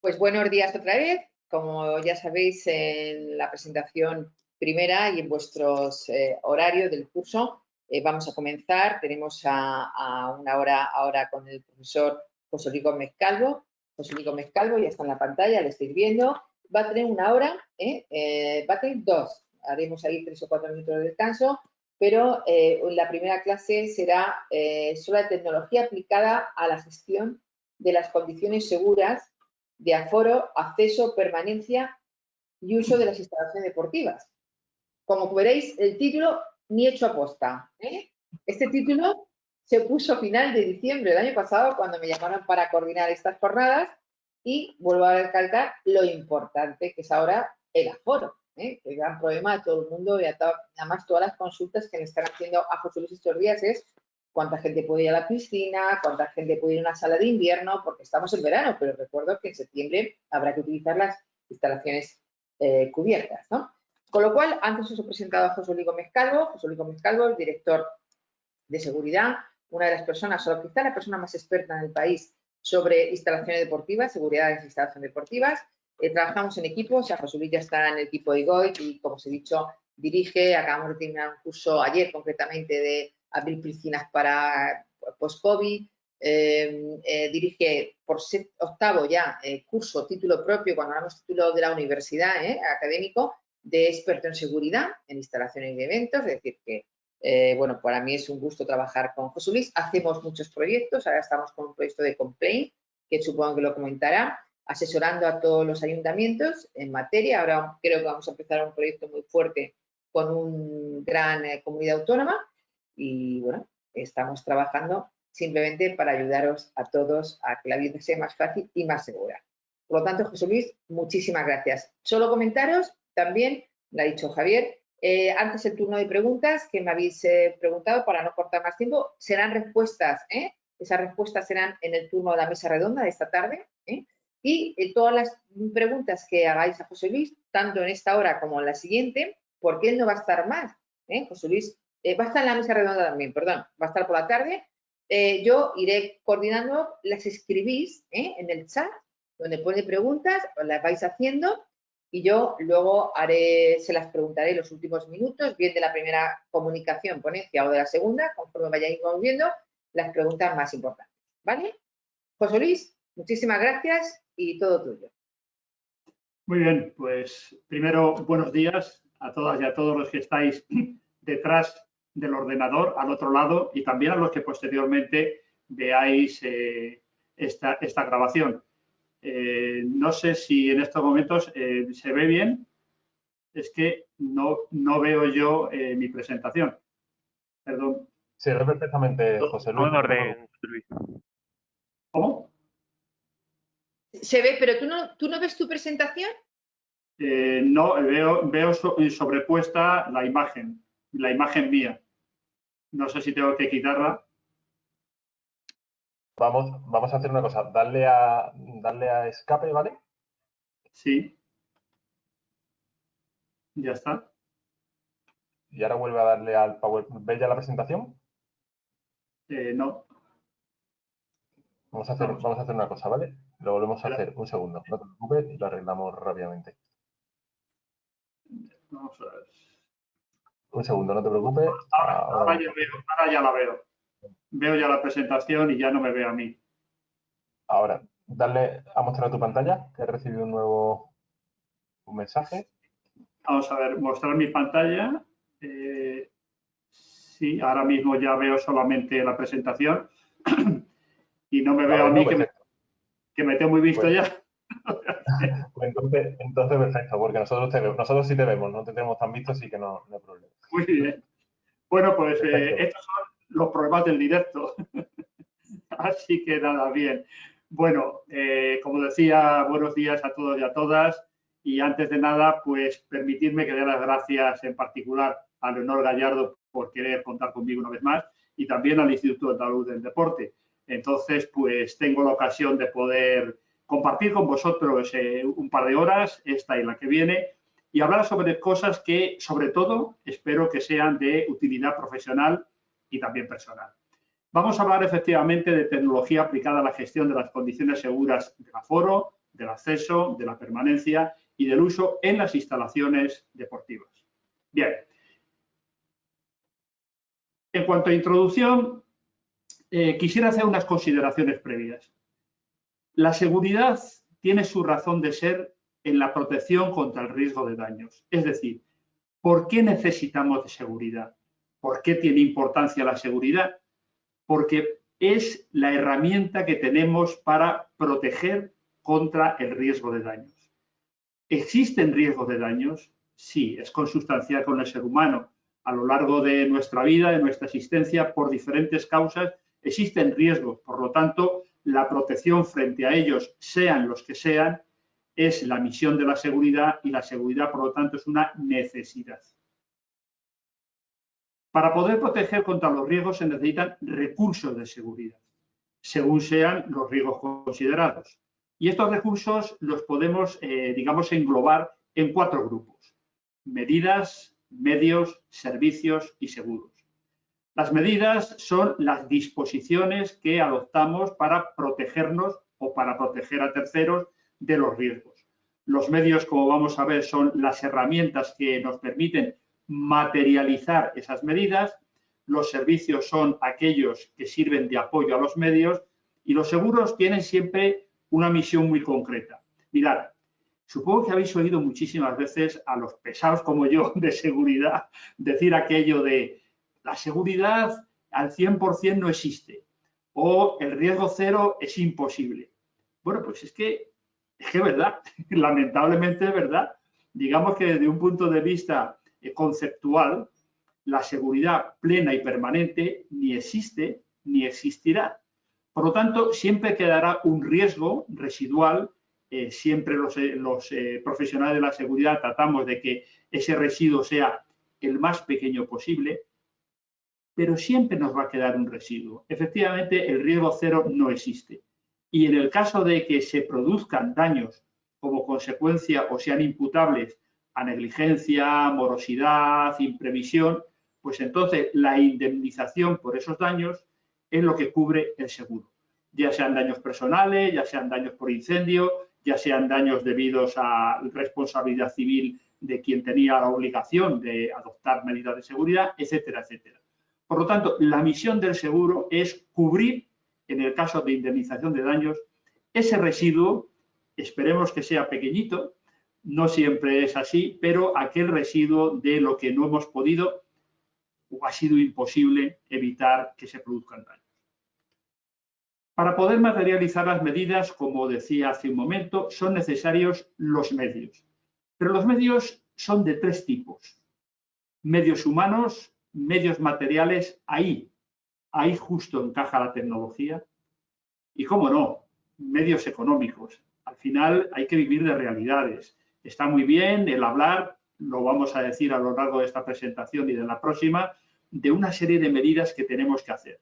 Pues buenos días otra vez. Como ya sabéis, en la presentación primera y en vuestros horarios del curso, vamos a comenzar. Tenemos a una hora ahora con el profesor José Luis Gómez Calvo. José Luis Gómez Calvo ya está en la pantalla, lo estáis viendo. Va a tener una hora, va a tener dos. Haremos ahí 3 o 4 minutos de descanso, pero la primera clase será sobre la tecnología aplicada a la gestión de las condiciones seguras de aforo, acceso, permanencia y uso de las instalaciones deportivas. Como veréis, el título ni hecho aposta. Este título se puso a final de diciembre del año pasado cuando me llamaron para coordinar estas jornadas y vuelvo a recalcar lo importante que es ahora el aforo. El gran problema de todo el mundo y además todas las consultas que me están haciendo a José Luis estos días es cuánta gente puede ir a la piscina, cuánta gente puede ir a una sala de invierno, porque estamos en verano, pero recuerdo que en septiembre habrá que utilizar las instalaciones cubiertas, ¿no? Con lo cual, antes os he presentado a José Luis Gómez Calvo. José Luis Gómez Calvo, el director de seguridad, una de las personas, o quizá la persona más experta en el país sobre instalaciones deportivas, seguridad en instalaciones deportivas. Trabajamos en equipo, o sea, José Luis ya está en el equipo de IGOIT y, como os he dicho, dirige, acabamos de terminar un curso ayer concretamente de abrir piscinas para post-COVID, dirige por octavo ya curso, título propio, cuando hablamos título de la universidad académico, de experto en seguridad en instalaciones y eventos, es decir, que bueno, para mí es un gusto trabajar con José Luis. Hacemos muchos proyectos, ahora estamos con un proyecto de Complaint, que supongo que lo comentará, asesorando a todos los ayuntamientos en materia. Ahora creo que vamos a empezar un proyecto muy fuerte con una gran comunidad autónoma y bueno, estamos trabajando simplemente para ayudaros a todos a que la vida sea más fácil y más segura. Por lo tanto, José Luis, muchísimas gracias. Solo comentaros, también, lo ha dicho Javier, antes el turno de preguntas que me habéis preguntado para no cortar más tiempo, serán respuestas, esas respuestas serán en el turno de la mesa redonda de esta tarde, y todas las preguntas que hagáis a José Luis, tanto en esta hora como en la siguiente, porque él no va a estar más, José Luis va a estar en la mesa redonda también, perdón, va a estar por la tarde, yo iré coordinando, las escribís en el chat, donde pone preguntas, os las vais haciendo y yo luego se las preguntaré en los últimos minutos, bien de la primera comunicación, ponencia o de la segunda, conforme vayáis viendo las preguntas más importantes. ¿Vale? José Luis, muchísimas gracias y todo tuyo. Muy bien, pues primero buenos días a todas y a todos los que estáis detrás del ordenador, al otro lado, y también a los que posteriormente veáis esta grabación. No sé si en estos momentos se ve bien. Es que no veo yo mi presentación. Perdón. Se ve perfectamente, José Luis. ¿Cómo? Se ve, pero ¿tú no ves tu presentación? No, veo sobrepuesta la imagen mía. No sé si tengo que quitarla. Vamos a hacer una cosa. Darle a escape, ¿vale? Sí. Ya está. Y ahora vuelve a darle al PowerPoint. ¿Ves ya la presentación? No. Vamos a hacer una cosa, ¿vale? Lo volvemos a hacer. Un segundo. No te preocupes y lo arreglamos rápidamente. Vamos a ver. Un segundo, no te preocupes. Ahora ya la veo. Veo ya la presentación y ya no me veo a mí. Ahora, darle a mostrar tu pantalla, que he recibido un mensaje. Vamos a ver, mostrar mi pantalla. Sí, ahora mismo ya veo solamente la presentación y no me veo a mí, que me tengo muy visto pues, ya. Pues entonces perfecto, porque nosotros sí te vemos, no te tenemos tan visto, así que no hay problema. Muy bien. Bueno, pues estos son los problemas del directo. Así que nada, bien. Bueno, como decía, buenos días a todos y a todas. Y antes de nada, pues permitidme que dé las gracias en particular a Leonor Gallardo por querer contar conmigo una vez más y también al Instituto Andaluz del Deporte. Entonces, pues tengo la ocasión de poder compartir con vosotros un par de horas, esta y la que viene, y hablar sobre cosas que, sobre todo, espero que sean de utilidad profesional y también personal. Vamos a hablar efectivamente de tecnología aplicada a la gestión de las condiciones seguras del aforo, del acceso, de la permanencia y del uso en las instalaciones deportivas. Bien. En cuanto a introducción, quisiera hacer unas consideraciones previas. La seguridad tiene su razón de ser en la protección contra el riesgo de daños. Es decir, ¿por qué necesitamos de seguridad? ¿Por qué tiene importancia la seguridad? Porque es la herramienta que tenemos para proteger contra el riesgo de daños. ¿Existen riesgos de daños? Sí, es consustancial con el ser humano. A lo largo de nuestra vida, de nuestra existencia, por diferentes causas, existen riesgos. Por lo tanto, la protección frente a ellos, sean los que sean, es la misión de la seguridad y la seguridad, por lo tanto, es una necesidad. Para poder proteger contra los riesgos se necesitan recursos de seguridad, según sean los riesgos considerados. Y estos recursos los podemos, digamos, englobar en 4 grupos: medidas, medios, servicios y seguros. Las medidas son las disposiciones que adoptamos para protegernos o para proteger a terceros de los riesgos. Los medios, como vamos a ver, son las herramientas que nos permiten materializar esas medidas. Los servicios son aquellos que sirven de apoyo a los medios y los seguros tienen siempre una misión muy concreta. Mirad, supongo que habéis oído muchísimas veces a los pesados como yo de seguridad decir aquello de la seguridad al 100% no existe o el riesgo cero es imposible. Bueno, pues es que es verdad, lamentablemente es verdad. Digamos que desde un punto de vista conceptual, la seguridad plena y permanente ni existe ni existirá. Por lo tanto, siempre quedará un riesgo residual. Siempre los profesionales de la seguridad tratamos de que ese residuo sea el más pequeño posible, pero siempre nos va a quedar un residuo. Efectivamente, el riesgo cero no existe. Y en el caso de que se produzcan daños como consecuencia o sean imputables a negligencia, morosidad, imprevisión, pues entonces la indemnización por esos daños es lo que cubre el seguro. Ya sean daños personales, ya sean daños por incendio, ya sean daños debidos a responsabilidad civil de quien tenía la obligación de adoptar medidas de seguridad, etcétera, etcétera. Por lo tanto, la misión del seguro es cubrir, en el caso de indemnización de daños, ese residuo, esperemos que sea pequeñito, no siempre es así, pero aquel residuo de lo que no hemos podido o ha sido imposible evitar que se produzcan daños. Para poder materializar las medidas, como decía hace un momento, son necesarios los medios. Pero los medios son de 3 tipos. Medios humanos, medios materiales, ahí justo encaja la tecnología. Y cómo no, medios económicos. Al final hay que vivir de realidades. Está muy bien el hablar, lo vamos a decir a lo largo de esta presentación y de la próxima, de una serie de medidas que tenemos que hacer.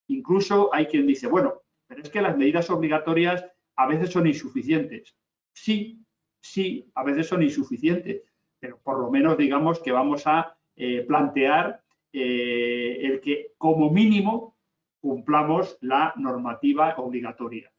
Incluso hay quien dice, bueno, pero es que las medidas obligatorias a veces son insuficientes. Sí, a veces son insuficientes, pero por lo menos digamos que vamos a plantear el que como mínimo cumplamos la normativa obligatoria.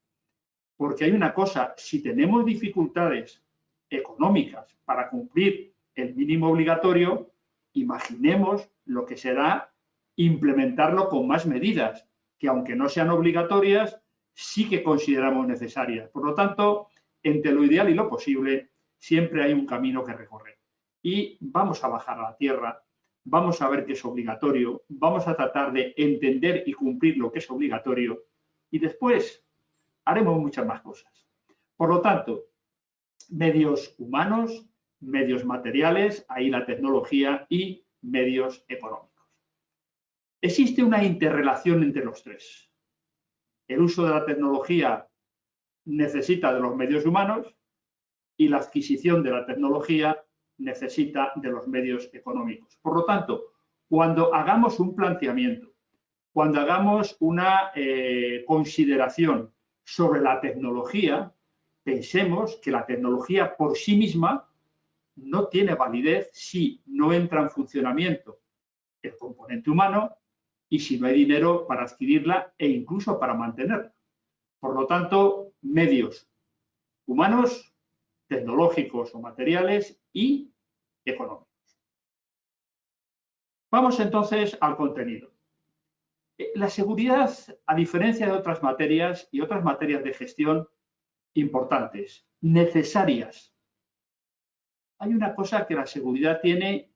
Porque hay una cosa, si tenemos dificultades económicas para cumplir el mínimo obligatorio, imaginemos lo que será implementarlo con más medidas, que aunque no sean obligatorias, sí que consideramos necesarias. Por lo tanto, entre lo ideal y lo posible, siempre hay un camino que recorrer. Y vamos a bajar a la tierra, vamos a ver qué es obligatorio, vamos a tratar de entender y cumplir lo que es obligatorio y después haremos muchas más cosas. Por lo tanto, medios humanos, medios materiales, ahí la tecnología y medios económicos. Existe una interrelación entre los 3. El uso de la tecnología necesita de los medios humanos y la adquisición de la tecnología necesita de los medios económicos. Por lo tanto, cuando hagamos un planteamiento, cuando hagamos una consideración sobre la tecnología, pensemos que la tecnología por sí misma no tiene validez si no entra en funcionamiento el componente humano y si no hay dinero para adquirirla e incluso para mantenerla. Por lo tanto, medios humanos, tecnológicos o materiales y económicos. Vamos entonces al contenido. La seguridad, a diferencia de otras materias y otras materias de gestión importantes, necesarias. Hay una cosa que la seguridad tiene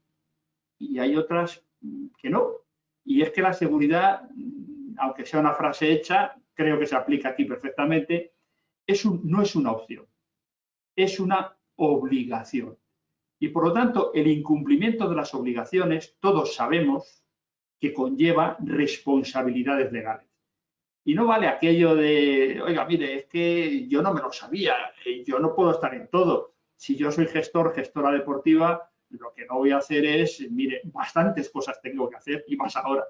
y hay otras que no. Y es que la seguridad, aunque sea una frase hecha, creo que se aplica aquí perfectamente, no es una opción, es una obligación. Y por lo tanto, el incumplimiento de las obligaciones, todos sabemos que conlleva responsabilidades legales. Y no vale aquello de, oiga, mire, es que yo no me lo sabía, yo no puedo estar en todo. Si yo soy gestora deportiva, lo que no voy a hacer es, mire, bastantes cosas tengo que hacer, y más ahora,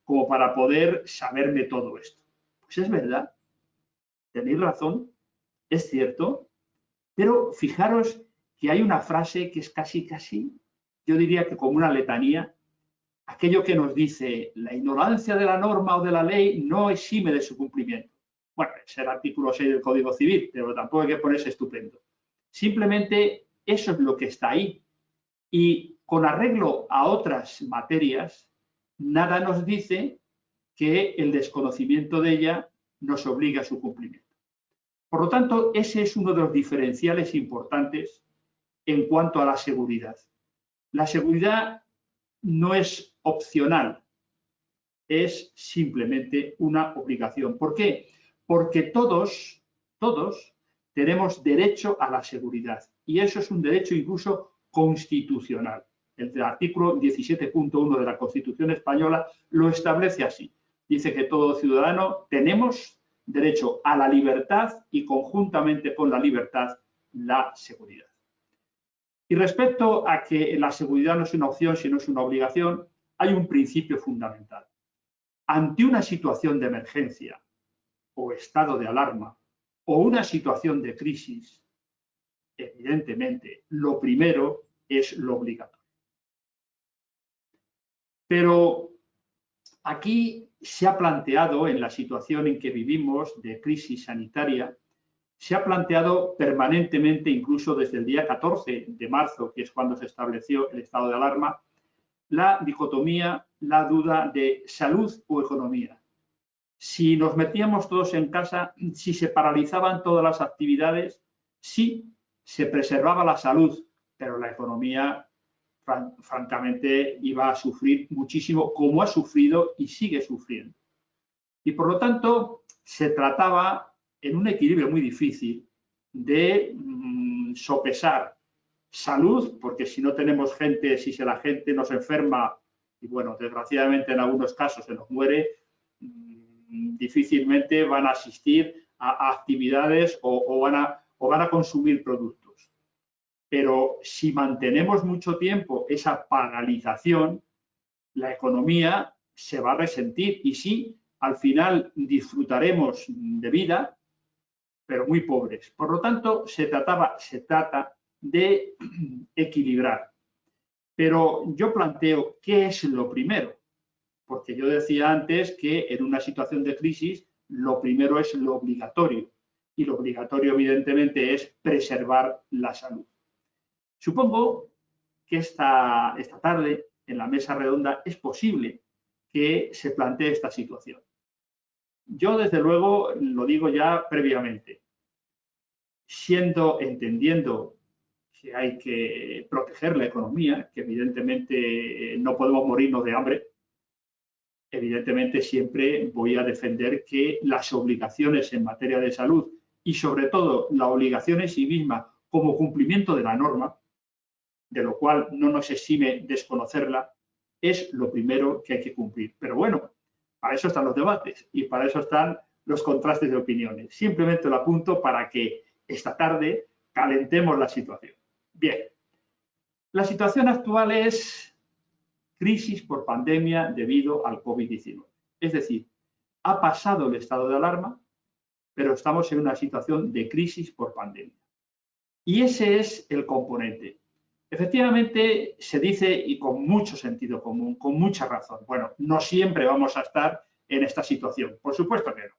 como para poder saberme todo esto. Pues es verdad, tenéis razón, es cierto, pero fijaros que hay una frase que es casi, yo diría que como una letanía, aquello que nos dice, la ignorancia de la norma o de la ley no exime de su cumplimiento. Bueno, es el artículo 6 del Código Civil, pero tampoco hay que ponerse estupendo. Simplemente eso es lo que está ahí. Y con arreglo a otras materias, nada nos dice que el desconocimiento de ella nos obliga a su cumplimiento. Por lo tanto, ese es uno de los diferenciales importantes en cuanto a la seguridad. La seguridad no es opcional, es simplemente una obligación. ¿Por qué? Porque todos tenemos derecho a la seguridad y eso es un derecho incluso constitucional. El artículo 17.1 de la Constitución española lo establece así. Dice que todo ciudadano tenemos derecho a la libertad y conjuntamente con la libertad la seguridad. Y respecto a que la seguridad no es una opción, sino es una obligación, hay un principio fundamental. Ante una situación de emergencia o estado de alarma o una situación de crisis, evidentemente, lo primero es lo obligatorio. Pero aquí se ha planteado, en la situación en que vivimos de crisis sanitaria, se ha planteado permanentemente, incluso desde el día 14 de marzo, que es cuando se estableció el estado de alarma, la dicotomía, la duda de salud o economía. Si nos metíamos todos en casa, si se paralizaban todas las actividades, sí se preservaba la salud, pero la economía, francamente, iba a sufrir muchísimo, como ha sufrido y sigue sufriendo. Y por lo tanto, se trataba, en un equilibrio muy difícil, de sopesar salud, porque si no tenemos gente, si la gente nos enferma, y bueno, desgraciadamente en algunos casos se nos muere, difícilmente van a asistir a actividades o van a consumir productos. Pero si mantenemos mucho tiempo esa paralización, la economía se va a resentir y sí, al final disfrutaremos de vida, pero muy pobres. Por lo tanto, se trata de equilibrar. Pero yo planteo, ¿qué es lo primero? Porque yo decía antes que en una situación de crisis lo primero es lo obligatorio y lo obligatorio evidentemente es preservar la salud. Supongo que esta tarde en la mesa redonda es posible que se plantee esta situación. Yo desde luego lo digo ya previamente, entendiendo que hay que proteger la economía, que evidentemente no podemos morirnos de hambre. Evidentemente siempre voy a defender que las obligaciones en materia de salud y sobre todo la obligación en sí misma como cumplimiento de la norma, de lo cual no nos exime desconocerla, es lo primero que hay que cumplir. Pero bueno, para eso están los debates y para eso están los contrastes de opiniones. Simplemente lo apunto para que esta tarde calentemos la situación. Bien, la situación actual es crisis por pandemia debido al COVID-19. Es decir, ha pasado el estado de alarma, pero estamos en una situación de crisis por pandemia. Y ese es el componente. Efectivamente, se dice, y con mucho sentido común, con mucha razón, bueno, no siempre vamos a estar en esta situación. Por supuesto que no.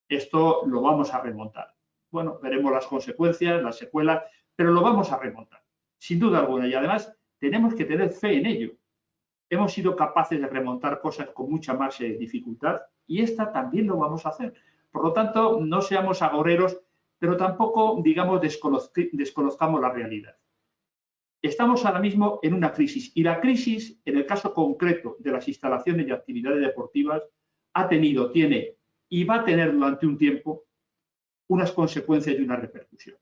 Esto lo vamos a remontar. bueno, veremos las consecuencias, las secuelas, pero lo vamos a remontar, sin duda alguna. Y además tenemos que tener fe en ello. Hemos sido capaces de remontar cosas con mucha más dificultad y esta también lo vamos a hacer. Por lo tanto, no seamos agoreros, pero tampoco, digamos, desconozcamos la realidad. Estamos ahora mismo en una crisis y la crisis, en el caso concreto de las instalaciones y actividades deportivas, ha tenido, tiene y va a tener durante un tiempo unas consecuencias y una repercusión.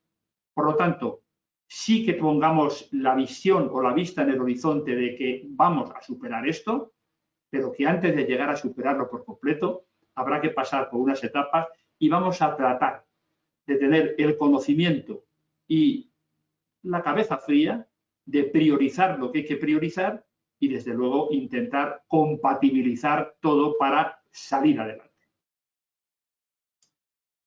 Por lo tanto, sí que pongamos la visión o la vista en el horizonte de que vamos a superar esto, pero que antes de llegar a superarlo por completo, habrá que pasar por unas etapas y vamos a tratar de tener el conocimiento y la cabeza fría de priorizar lo que hay que priorizar y, desde luego, intentar compatibilizar todo para salir adelante.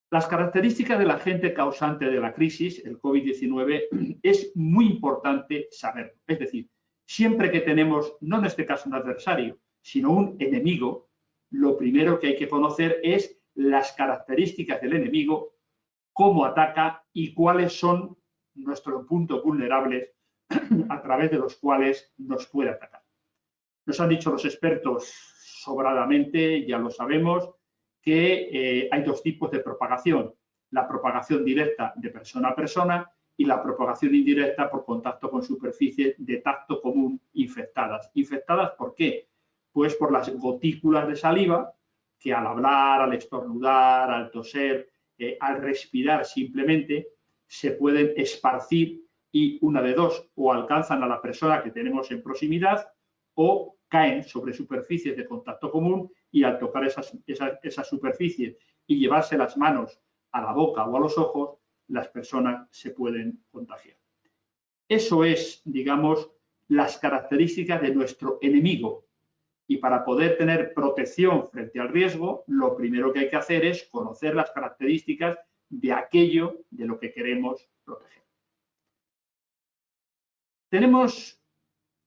Las características del agente causante de la crisis, el COVID-19, es muy importante saberlo. Es decir, siempre que tenemos, no en este caso un adversario, sino un enemigo, lo primero que hay que conocer es las características del enemigo, cómo ataca y cuáles son nuestros puntos vulnerables a través de los cuales nos puede atacar. Nos han dicho los expertos sobradamente, ya lo sabemos, que hay dos tipos de propagación. La propagación directa de persona a persona y la propagación indirecta por contacto con superficies de tacto común infectadas. ¿Infectadas por qué? Pues por las gotículas de saliva que al hablar, al estornudar, al toser, al respirar simplemente, se pueden esparcir y una de dos, o alcanzan a la persona que tenemos en proximidad o caen sobre superficies de contacto común y al tocar esas superficies y llevarse las manos a la boca o a los ojos, las personas se pueden contagiar. Eso es, digamos, las características de nuestro enemigo. Y para poder tener protección frente al riesgo, lo primero que hay que hacer es conocer las características de aquello de lo que queremos proteger. Tenemos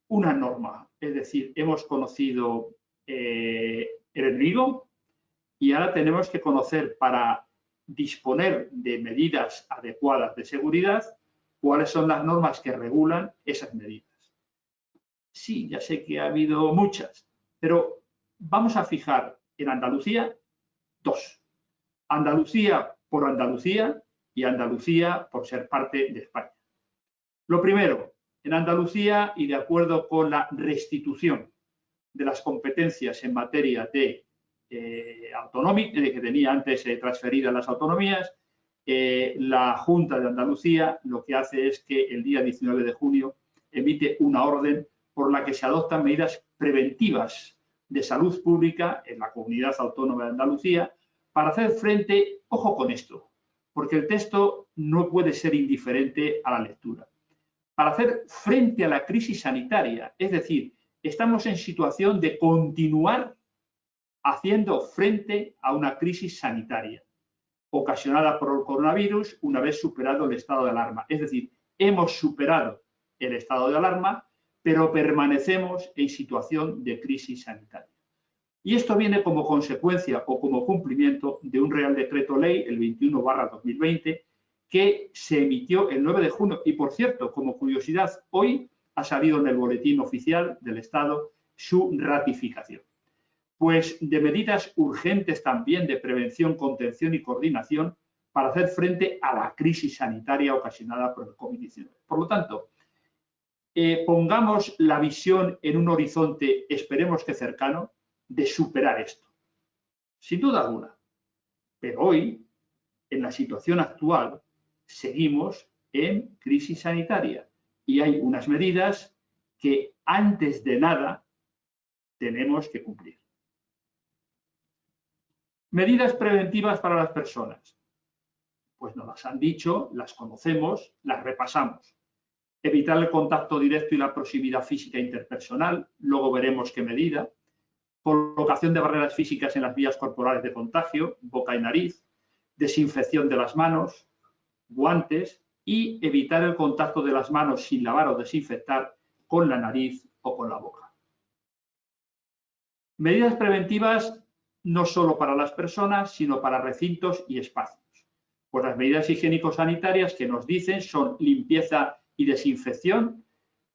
una norma, es decir, hemos conocido el enemigo y ahora tenemos que conocer, para disponer de medidas adecuadas de seguridad, cuáles son las normas que regulan esas medidas. Sí, ya sé que ha habido muchas, pero vamos a fijar en Andalucía dos. Andalucía por Andalucía y Andalucía por ser parte de España. Lo primero, en Andalucía, y de acuerdo con la restitución de las competencias en materia de autonómica, que tenía antes transferidas las autonomías, la Junta de Andalucía lo que hace es que el día 19 de junio emite una orden por la que se adoptan medidas preventivas de salud pública en la comunidad autónoma de Andalucía para hacer frente, ojo con esto, porque el texto no puede ser indiferente a la lectura, para hacer frente a la crisis sanitaria. Es decir, estamos en situación de continuar haciendo frente a una crisis sanitaria ocasionada por el coronavirus una vez superado el estado de alarma. Es decir, hemos superado el estado de alarma, pero permanecemos en situación de crisis sanitaria. Y esto viene como consecuencia o como cumplimiento de un Real Decreto Ley, el 21/2020, que se emitió el 9 de junio. Y, por cierto, como curiosidad, hoy ha salido en el Boletín Oficial del Estado su ratificación. Pues de medidas urgentes también de prevención, contención y coordinación para hacer frente a la crisis sanitaria ocasionada por el COVID-19. Por lo tanto, pongamos la visión en un horizonte, esperemos que cercano, de superar esto. Sin duda alguna. Pero hoy, en la situación actual, seguimos en crisis sanitaria y hay unas medidas que antes de nada tenemos que cumplir. Medidas preventivas para las personas. Pues nos las han dicho, las conocemos, las repasamos. Evitar el contacto directo y la proximidad física interpersonal, luego veremos qué medida. Colocación de barreras físicas en las vías corporales de contagio, boca y nariz. Desinfección de las manos, guantes y evitar el contacto de las manos sin lavar o desinfectar con la nariz o con la boca. Medidas preventivas no solo para las personas, sino para recintos y espacios. Pues las medidas higiénico-sanitarias que nos dicen son limpieza y desinfección,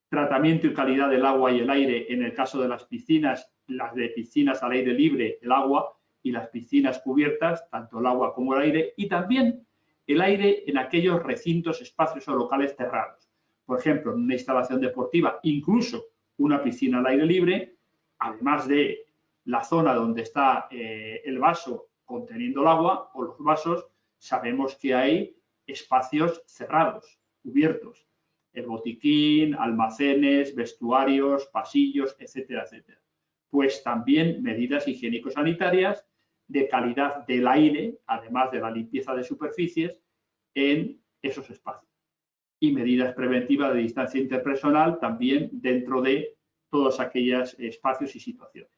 tratamiento y calidad del agua y el aire en el caso de las de piscinas al aire libre, el agua, y las piscinas cubiertas, tanto el agua como el aire, y también el aire en aquellos recintos, espacios o locales cerrados. Por ejemplo, en una instalación deportiva, incluso una piscina al aire libre, además de la zona donde está el vaso conteniendo el agua o los vasos, sabemos que hay espacios cerrados, cubiertos. El botiquín, almacenes, vestuarios, pasillos, etcétera, etcétera. Pues también medidas higiénico-sanitarias de calidad del aire, además de la limpieza de superficies, en esos espacios. Y medidas preventivas de distancia interpersonal también dentro de todos aquellos espacios y situaciones.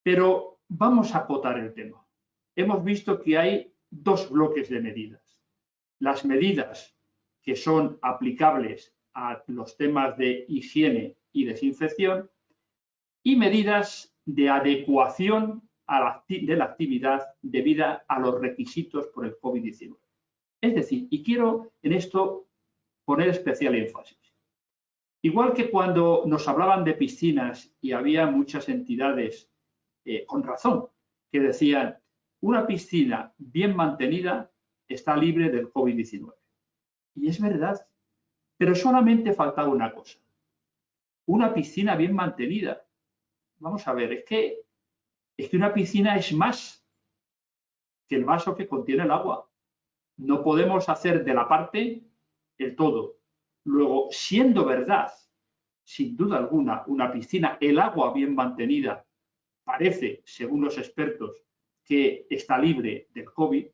Pero vamos a acotar el tema. Hemos visto que hay dos bloques de medidas. Las medidas que son aplicables a los temas de higiene y desinfección y medidas de adecuación de la actividad debida a los requisitos por el COVID-19. Es decir, y quiero en esto poner especial énfasis. Igual que cuando nos hablaban de piscinas y había muchas entidades, con razón, que decían una piscina bien mantenida está libre del COVID-19. Y es verdad, pero solamente faltaba una cosa. Una piscina bien mantenida. Vamos a ver, es que una piscina es más que el vaso que contiene el agua. No podemos hacer de la parte el todo. Luego, siendo verdad, sin duda alguna, una piscina, el agua bien mantenida, parece, según los expertos, que está libre del COVID,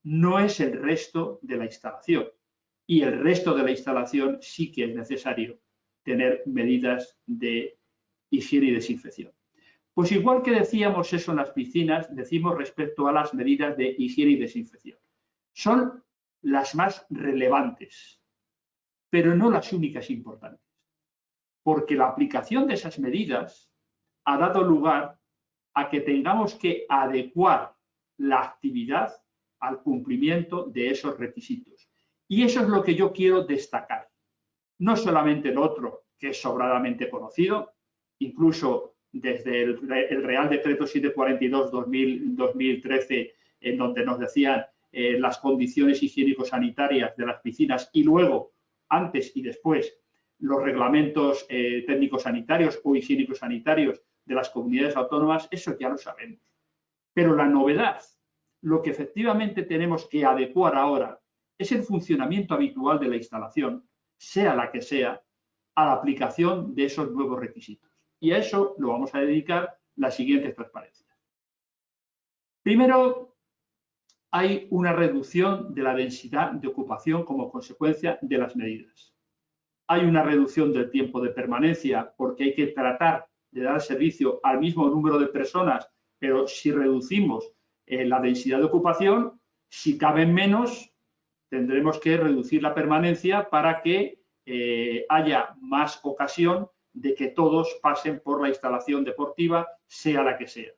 no es el resto de la instalación. Y el resto de la instalación sí que es necesario tener medidas de higiene y desinfección. Pues igual que decíamos eso en las piscinas, decimos respecto a las medidas de higiene y desinfección. Son las más relevantes, pero no las únicas importantes, porque la aplicación de esas medidas ha dado lugar a que tengamos que adecuar la actividad al cumplimiento de esos requisitos. Y eso es lo que yo quiero destacar. No solamente el otro, que es sobradamente conocido, incluso desde el Real Decreto 742-2013, en donde nos decían las condiciones higiénico-sanitarias de las piscinas y luego, antes y después, los reglamentos técnicos sanitarios o higiénicos sanitarios de las comunidades autónomas, eso ya lo sabemos. Pero la novedad, lo que efectivamente tenemos que adecuar ahora, es el funcionamiento habitual de la instalación, sea la que sea, a la aplicación de esos nuevos requisitos. Y a eso lo vamos a dedicar las siguientes transparencias. Primero, hay una reducción de la densidad de ocupación como consecuencia de las medidas. Hay una reducción del tiempo de permanencia porque hay que tratar de dar servicio al mismo número de personas, pero si reducimos la densidad de ocupación, si caben menos, tendremos que reducir la permanencia para que haya más ocasión de que todos pasen por la instalación deportiva, sea la que sea.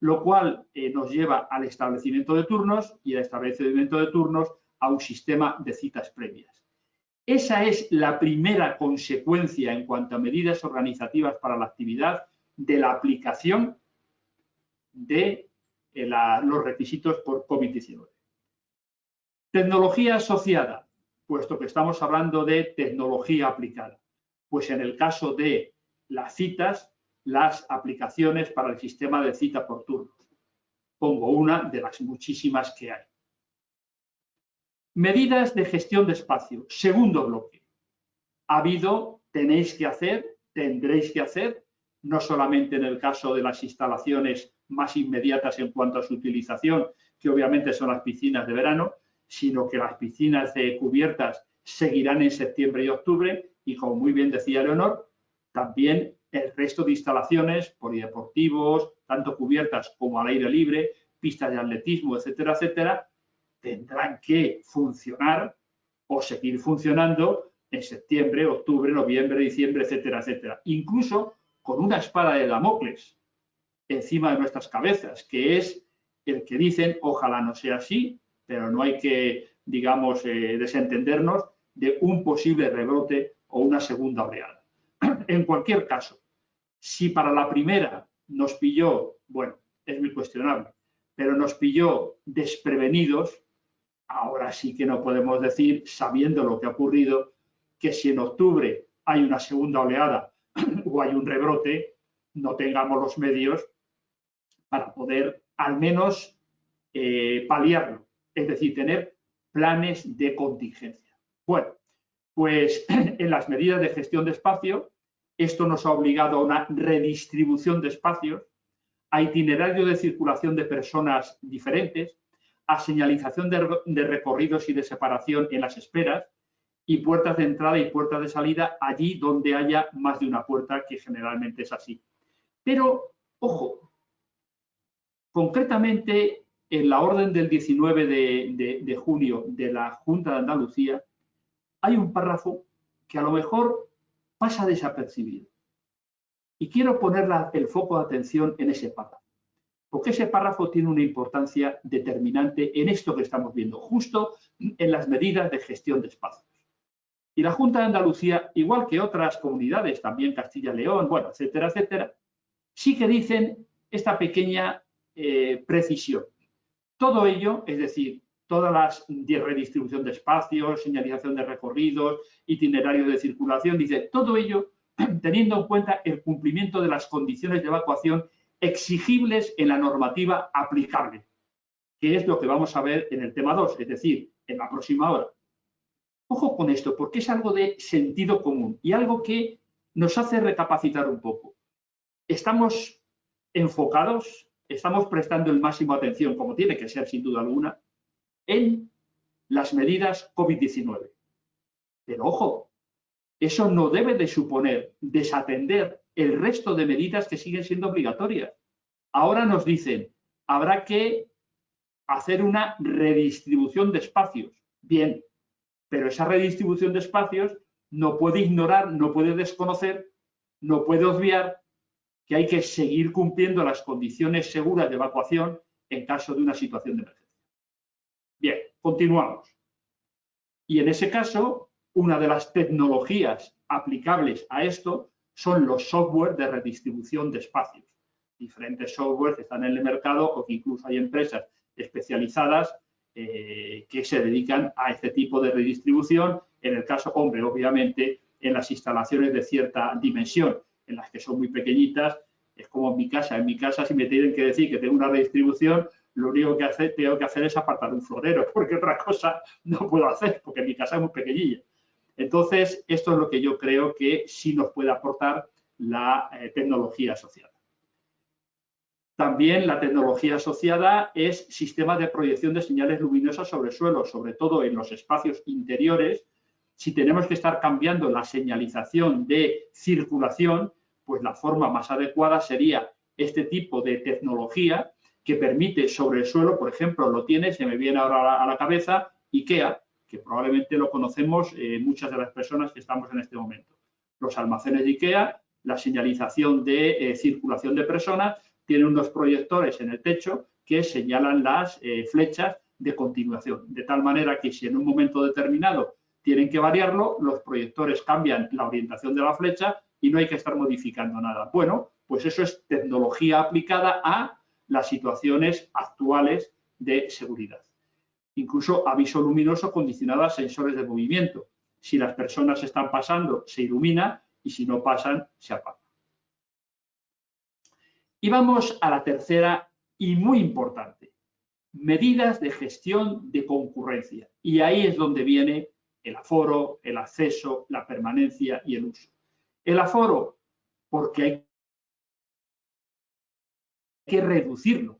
Lo cual nos lleva al establecimiento de turnos y el establecimiento de turnos a un sistema de citas previas. Esa es la primera consecuencia en cuanto a medidas organizativas para la actividad de la aplicación de los requisitos por COVID-19. Tecnología asociada, puesto que estamos hablando de tecnología aplicada. Pues en el caso de las citas, las aplicaciones para el sistema de cita por turnos. Pongo una de las muchísimas que hay. Medidas de gestión de espacio. Segundo bloque. Ha habido, tenéis que hacer, tendréis que hacer, no solamente en el caso de las instalaciones más inmediatas en cuanto a su utilización, que obviamente son las piscinas de verano, sino que las piscinas de cubiertas seguirán en septiembre y octubre y, como muy bien decía Leonor, también el resto de instalaciones, polideportivos, tanto cubiertas como al aire libre, pistas de atletismo, etcétera, etcétera, tendrán que funcionar o seguir funcionando en septiembre, octubre, noviembre, diciembre, etcétera, etcétera. Incluso con una espada de Damocles encima de nuestras cabezas, que es el que dicen, ojalá no sea así, pero no hay que, digamos, desentendernos de un posible rebrote o una segunda oleada. En cualquier caso, si para la primera nos pilló, bueno, es muy cuestionable, pero nos pilló desprevenidos, ahora sí que no podemos decir, sabiendo lo que ha ocurrido, que si en octubre hay una segunda oleada o hay un rebrote, no tengamos los medios para poder al menos paliarlo, es decir, tener planes de contingencia. Bueno, pues en las medidas de gestión de espacio, esto nos ha obligado a una redistribución de espacios, a itinerario de circulación de personas diferentes, a señalización de recorridos y de separación en las esperas y puertas de entrada y puertas de salida allí donde haya más de una puerta, que generalmente es así. Pero, ojo, concretamente en la orden del 19 de junio de la Junta de Andalucía hay un párrafo que a lo mejor pasa desapercibido. Y quiero poner el foco de atención en ese párrafo, porque ese párrafo tiene una importancia determinante en esto que estamos viendo, justo en las medidas de gestión de espacios. Y la Junta de Andalucía, igual que otras comunidades, también Castilla y León, bueno, etcétera, etcétera, sí que dicen esta pequeña precisión. Todo ello, es decir, todas las redistribución de espacios, señalización de recorridos, itinerario de circulación, dice, todo ello teniendo en cuenta el cumplimiento de las condiciones de evacuación exigibles en la normativa aplicable, que es lo que vamos a ver en el tema 2, es decir, en la próxima hora. Ojo con esto, porque es algo de sentido común y algo que nos hace recapacitar un poco. Estamos enfocados, estamos prestando el máximo atención, como tiene que ser sin duda alguna, en las medidas COVID-19. Pero ojo, eso no debe de suponer desatender el resto de medidas que siguen siendo obligatorias. Ahora nos dicen, habrá que hacer una redistribución de espacios. Bien, pero esa redistribución de espacios no puede ignorar, no puede desconocer, no puede obviar que hay que seguir cumpliendo las condiciones seguras de evacuación en caso de una situación de emergencia. Bien, continuamos. Y en ese caso, una de las tecnologías aplicables a esto son los software de redistribución de espacios. Diferentes software que están en el mercado o que incluso hay empresas especializadas que se dedican a este tipo de redistribución. En el caso, hombre, obviamente, en las instalaciones de cierta dimensión, en las que son muy pequeñitas, es como en mi casa. En mi casa, si me tienen que decir que tengo una redistribución, lo único que tengo que hacer es apartar un florero, porque otra cosa no puedo hacer, porque mi casa es muy pequeñilla. Entonces, esto es lo que yo creo que sí nos puede aportar la tecnología asociada. También la tecnología asociada es sistemas de proyección de señales luminosas sobre suelo, sobre todo en los espacios interiores. Si tenemos que estar cambiando la señalización de circulación, pues la forma más adecuada sería este tipo de tecnología que permite sobre el suelo, por ejemplo, lo tiene, se me viene ahora a la cabeza, IKEA, que probablemente lo conocemos muchas de las personas que estamos en este momento. Los almacenes de IKEA, la señalización de circulación de personas, tienen unos proyectores en el techo que señalan las flechas de continuación, de tal manera que si en un momento determinado tienen que variarlo, los proyectores cambian la orientación de la flecha y no hay que estar modificando nada. Bueno, pues eso es tecnología aplicada a las situaciones actuales de seguridad. Incluso aviso luminoso condicionado a sensores de movimiento. Si las personas están pasando, se ilumina y si no pasan, se apaga. Y vamos a la tercera y muy importante, medidas de gestión de concurrencia. Y ahí es donde viene el aforo, el acceso, la permanencia y el uso. El aforo, porque hay que reducirlo.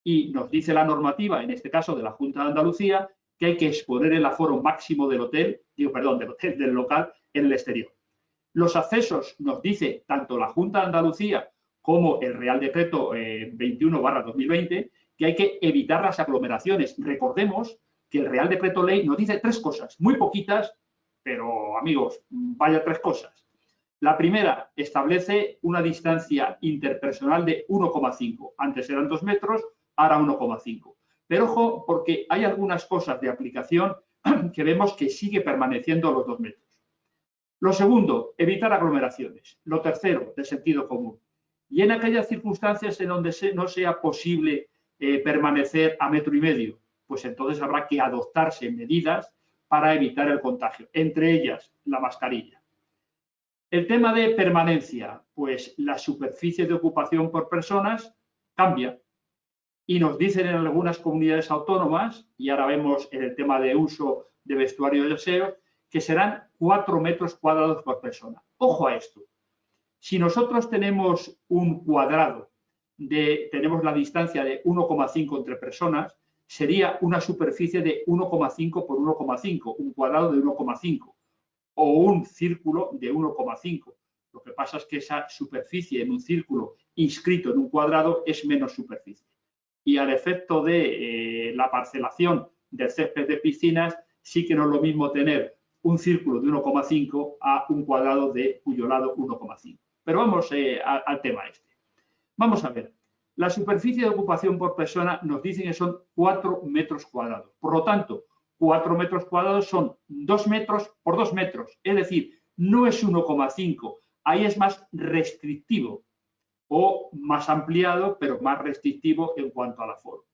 Y nos dice la normativa, en este caso de la Junta de Andalucía, que hay que exponer el aforo máximo del del local en el exterior. Los accesos nos dice tanto la Junta de Andalucía como el Real Decreto 21/2020 que hay que evitar las aglomeraciones. Recordemos que el Real Decreto Ley nos dice tres cosas, muy poquitas, pero amigos, vaya tres cosas. La primera, establece una distancia interpersonal de 1,5. Antes eran 2 metros, ahora 1,5. Pero ojo, porque hay algunas cosas de aplicación que vemos que sigue permaneciendo los 2 metros. Lo segundo, evitar aglomeraciones. Lo tercero, de sentido común. Y en aquellas circunstancias en donde no sea posible permanecer a 1,5 metros, pues entonces habrá que adoptarse medidas para evitar el contagio, entre ellas la mascarilla. El tema de permanencia, pues la superficie de ocupación por personas cambia y nos dicen en algunas comunidades autónomas, y ahora vemos en el tema de uso de vestuario y aseo, que serán 4 metros cuadrados por persona. Ojo a esto. Si nosotros tenemos un cuadrado, tenemos la distancia de 1,5 entre personas, sería una superficie de 1,5 por 1,5, un cuadrado de 1,5 o un círculo de 1,5. Lo que pasa es que esa superficie en un círculo inscrito en un cuadrado es menos superficie. Y al efecto de la parcelación del césped de piscinas, sí que no es lo mismo tener un círculo de 1,5 a un cuadrado de cuyo lado 1,5. Pero vamos al tema este. Vamos a ver. La superficie de ocupación por persona nos dicen que son 4 metros cuadrados. Por lo tanto, 4 metros cuadrados son 2 metros por 2 metros. Es decir, no es 1,5. Ahí es más restrictivo o más ampliado, pero más restrictivo en cuanto al aforo.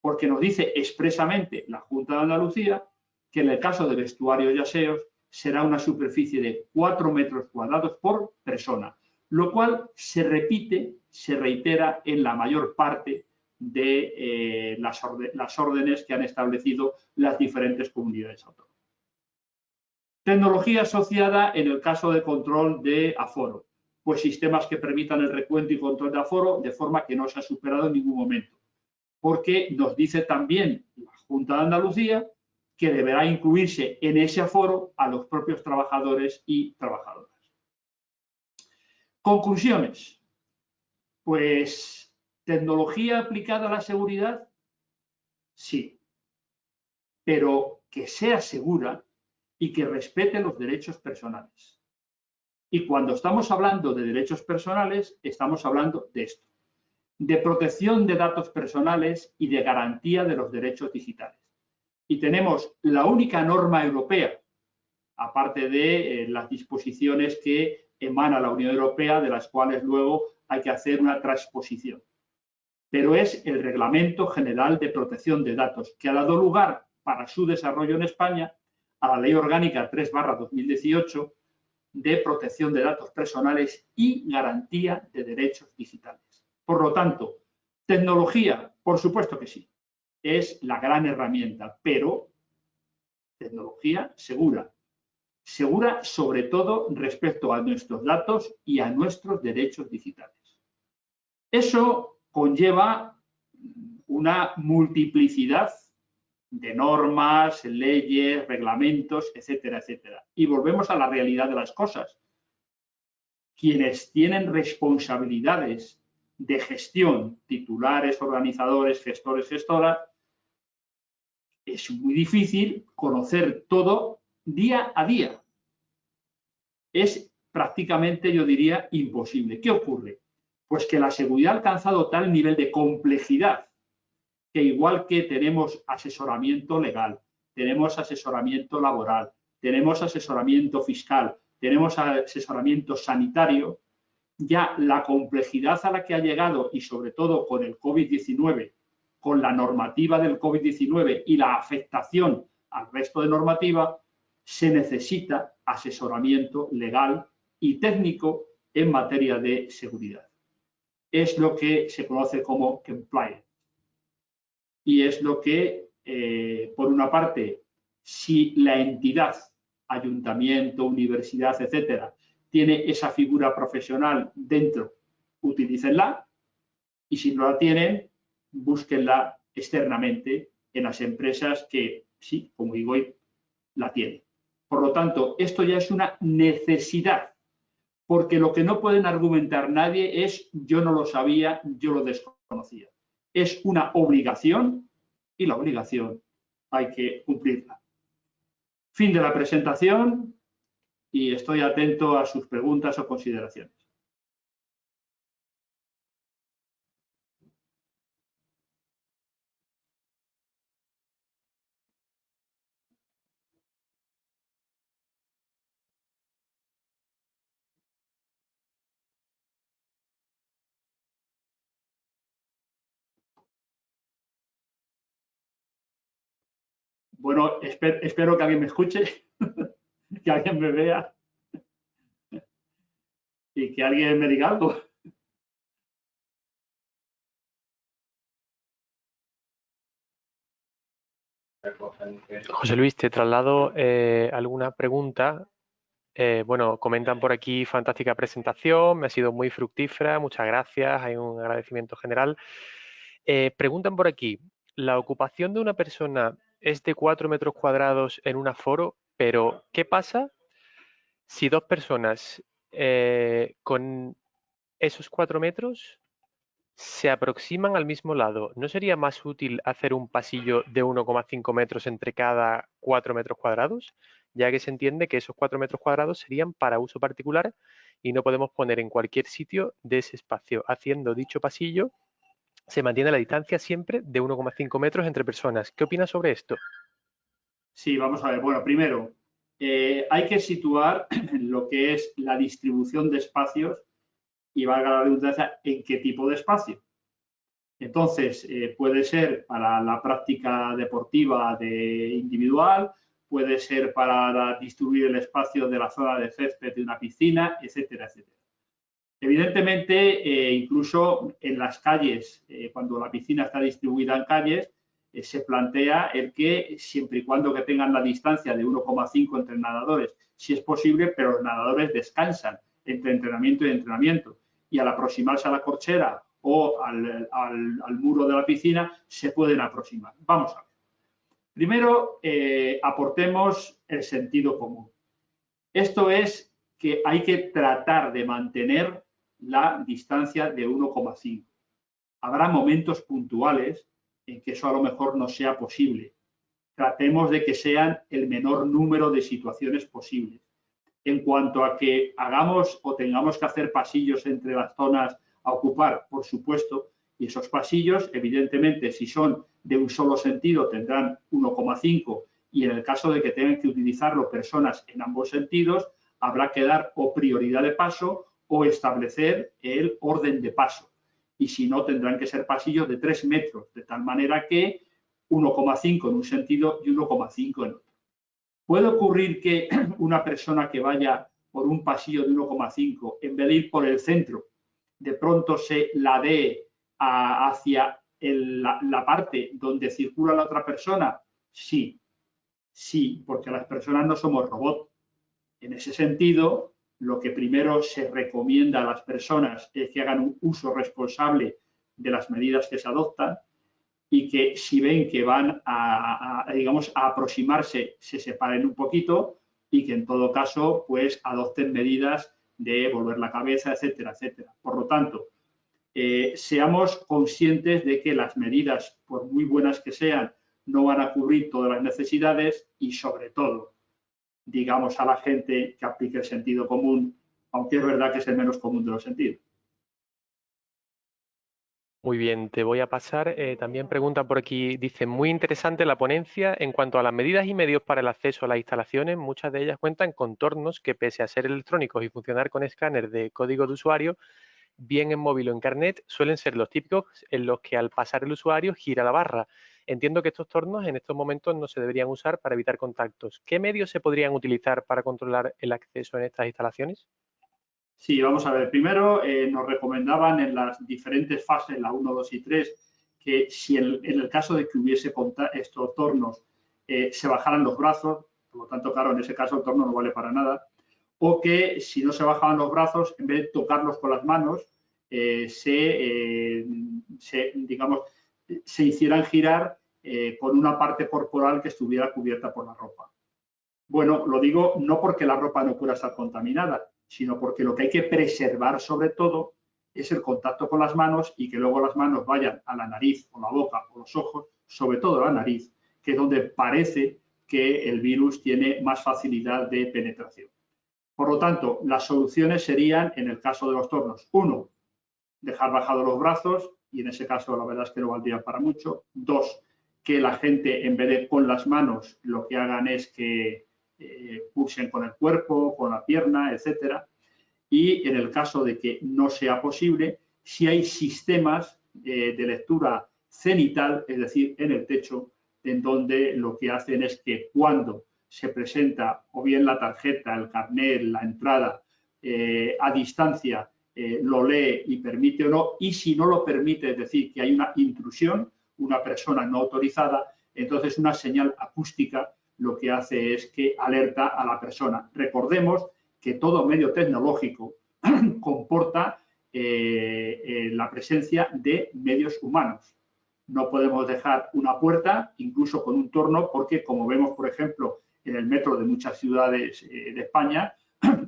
Porque nos dice expresamente la Junta de Andalucía que en el caso de vestuarios y aseos será una superficie de 4 metros cuadrados por persona, lo cual se repite, se reitera en la mayor parte de las órdenes que han establecido las diferentes comunidades autónomas. Tecnología asociada en el caso de control de aforo, pues sistemas que permitan el recuento y control de aforo de forma que no se ha superado en ningún momento, porque nos dice también la Junta de Andalucía que deberá incluirse en ese aforo a los propios trabajadores y trabajadoras. Conclusiones. Pues, ¿tecnología aplicada a la seguridad? Sí, pero que sea segura y que respete los derechos personales. Y cuando estamos hablando de derechos personales, estamos hablando de esto, de protección de datos personales y de garantía de los derechos digitales. Y tenemos la única norma europea, aparte de las disposiciones que emana la Unión Europea, de las cuales luego hay que hacer una transposición. Pero es el Reglamento General de Protección de Datos, que ha dado lugar para su desarrollo en España a la Ley Orgánica 3/2018 de protección de datos personales y garantía de derechos digitales. Por lo tanto, tecnología, por supuesto que sí, es la gran herramienta, pero tecnología segura. Segura sobre todo respecto a nuestros datos y a nuestros derechos digitales. Eso conlleva una multiplicidad de normas, leyes, reglamentos, etcétera, etcétera. Y volvemos a la realidad de las cosas. Quienes tienen responsabilidades de gestión, titulares, organizadores, gestores, gestoras, es muy difícil conocer todo día a día. Es prácticamente, yo diría, imposible. ¿Qué ocurre? Pues que la seguridad ha alcanzado tal nivel de complejidad que igual que tenemos asesoramiento legal, tenemos asesoramiento laboral, tenemos asesoramiento fiscal, tenemos asesoramiento sanitario, ya la complejidad a la que ha llegado y sobre todo con el COVID-19, con la normativa del COVID-19 y la afectación al resto de normativa, se necesita asesoramiento legal y técnico en materia de seguridad. Es lo que se conoce como compliance. Y es lo que, por una parte, si la entidad, ayuntamiento, universidad, etcétera, tiene esa figura profesional dentro, utilícenla, y si no la tienen, búsquenla externamente en las empresas que, sí, como digo, la tienen. Por lo tanto, esto ya es una necesidad, porque lo que no pueden argumentar nadie es yo no lo sabía, yo lo desconocía. Es una obligación y la obligación hay que cumplirla. Fin de la presentación y estoy atento a sus preguntas o consideraciones. Bueno, espero que alguien me escuche, que alguien me vea y que alguien me diga algo. José Luis, te traslado alguna pregunta. Bueno, comentan por aquí, fantástica presentación, me ha sido muy fructífera, muchas gracias, hay un agradecimiento general. Preguntan por aquí, la ocupación de una persona es de 4 metros cuadrados en un aforo, pero ¿qué pasa si dos personas con esos 4 metros se aproximan al mismo lado? ¿No sería más útil hacer un pasillo de 1,5 metros entre cada 4 metros cuadrados? Ya que se entiende que esos 4 metros cuadrados serían para uso particular y no podemos poner en cualquier sitio de ese espacio. Haciendo dicho pasillo, se mantiene la distancia siempre de 1,5 metros entre personas. ¿Qué opinas sobre esto? Sí, vamos a ver. Bueno, primero, hay que situar lo que es la distribución de espacios y, valga la redundancia, en qué tipo de espacio. Entonces, puede ser para la práctica deportiva individual, puede ser para distribuir el espacio de la zona de césped de una piscina, etcétera, etcétera. Evidentemente, incluso en las calles, cuando la piscina está distribuida en calles, se plantea el que siempre y cuando que tengan la distancia de 1,5 entre nadadores, si es posible, pero los nadadores descansan entre entrenamiento y entrenamiento. Y al aproximarse a la corchera o al muro de la piscina, se pueden aproximar. Vamos a ver. Primero, aportemos el sentido común. Esto es que hay que tratar de mantener la distancia de 1,5. Habrá momentos puntuales en que eso a lo mejor no sea posible. Tratemos de que sean el menor número de situaciones posibles. En cuanto a que hagamos o tengamos que hacer pasillos entre las zonas a ocupar, por supuesto, y esos pasillos, evidentemente, si son de un solo sentido, tendrán 1,5 y en el caso de que tengan que utilizarlo personas en ambos sentidos, habrá que dar o prioridad de paso o establecer el orden de paso. Y si no, tendrán que ser pasillos de 3 metros, de tal manera que 1,5 en un sentido y 1,5 en otro. ¿Puede ocurrir que una persona que vaya por un pasillo de 1,5, en vez de ir por el centro, de pronto se ladee hacia la parte donde circula la otra persona? Sí, sí, porque las personas no somos robots. En ese sentido, lo que primero se recomienda a las personas es que hagan un uso responsable de las medidas que se adoptan y que si ven que van digamos, a aproximarse, se separen un poquito y que en todo caso, pues adopten medidas de volver la cabeza, etcétera, etcétera. Por lo tanto, seamos conscientes de que las medidas, por muy buenas que sean, no van a cubrir todas las necesidades y, sobre todo, digamos a la gente que aplique el sentido común, aunque es verdad que es el menos común de los sentidos. Muy bien, te voy a pasar. También preguntan por aquí, dice, muy interesante la ponencia en cuanto a las medidas y medios para el acceso a las instalaciones. Muchas de ellas cuentan con tornos que, pese a ser electrónicos y funcionar con escáner de código de usuario, bien en móvil o en carnet, suelen ser los típicos en los que al pasar el usuario gira la barra. Entiendo que estos tornos en estos momentos no se deberían usar para evitar contactos. ¿Qué medios se podrían utilizar para controlar el acceso en estas instalaciones? Sí, vamos a ver. Primero, nos recomendaban en las diferentes fases, la 1, 2 y 3, que si en el caso de que hubiese estos tornos, se bajaran los brazos, por lo tanto, claro, en ese caso el torno no vale para nada, o que si no se bajaban los brazos, en vez de tocarlos con las manos, digamos, se hicieran girar con una parte corporal que estuviera cubierta por la ropa. Bueno, lo digo no porque la ropa no pueda estar contaminada, sino porque lo que hay que preservar sobre todo es el contacto con las manos y que luego las manos vayan a la nariz o la boca o los ojos, sobre todo a la nariz, que es donde parece que el virus tiene más facilidad de penetración. Por lo tanto, las soluciones serían, en el caso de los tornos, 1, dejar bajados los brazos, y en ese caso la verdad es que no valdría para mucho. 2, que la gente en vez de con las manos lo que hagan es que pulsen con el cuerpo, con la pierna, etcétera. Y en el caso de que no sea posible, si hay sistemas de lectura cenital, es decir, en el techo, en donde lo que hacen es que cuando se presenta o bien la tarjeta, el carnet, la entrada a distancia, lo lee y permite o no, y si no lo permite, es decir, que hay una intrusión, una persona no autorizada, entonces una señal acústica lo que hace es que alerta a la persona. Recordemos que todo medio tecnológico comporta la presencia de medios humanos. No podemos dejar una puerta, incluso con un torno, porque como vemos, por ejemplo, en el metro de muchas ciudades de España,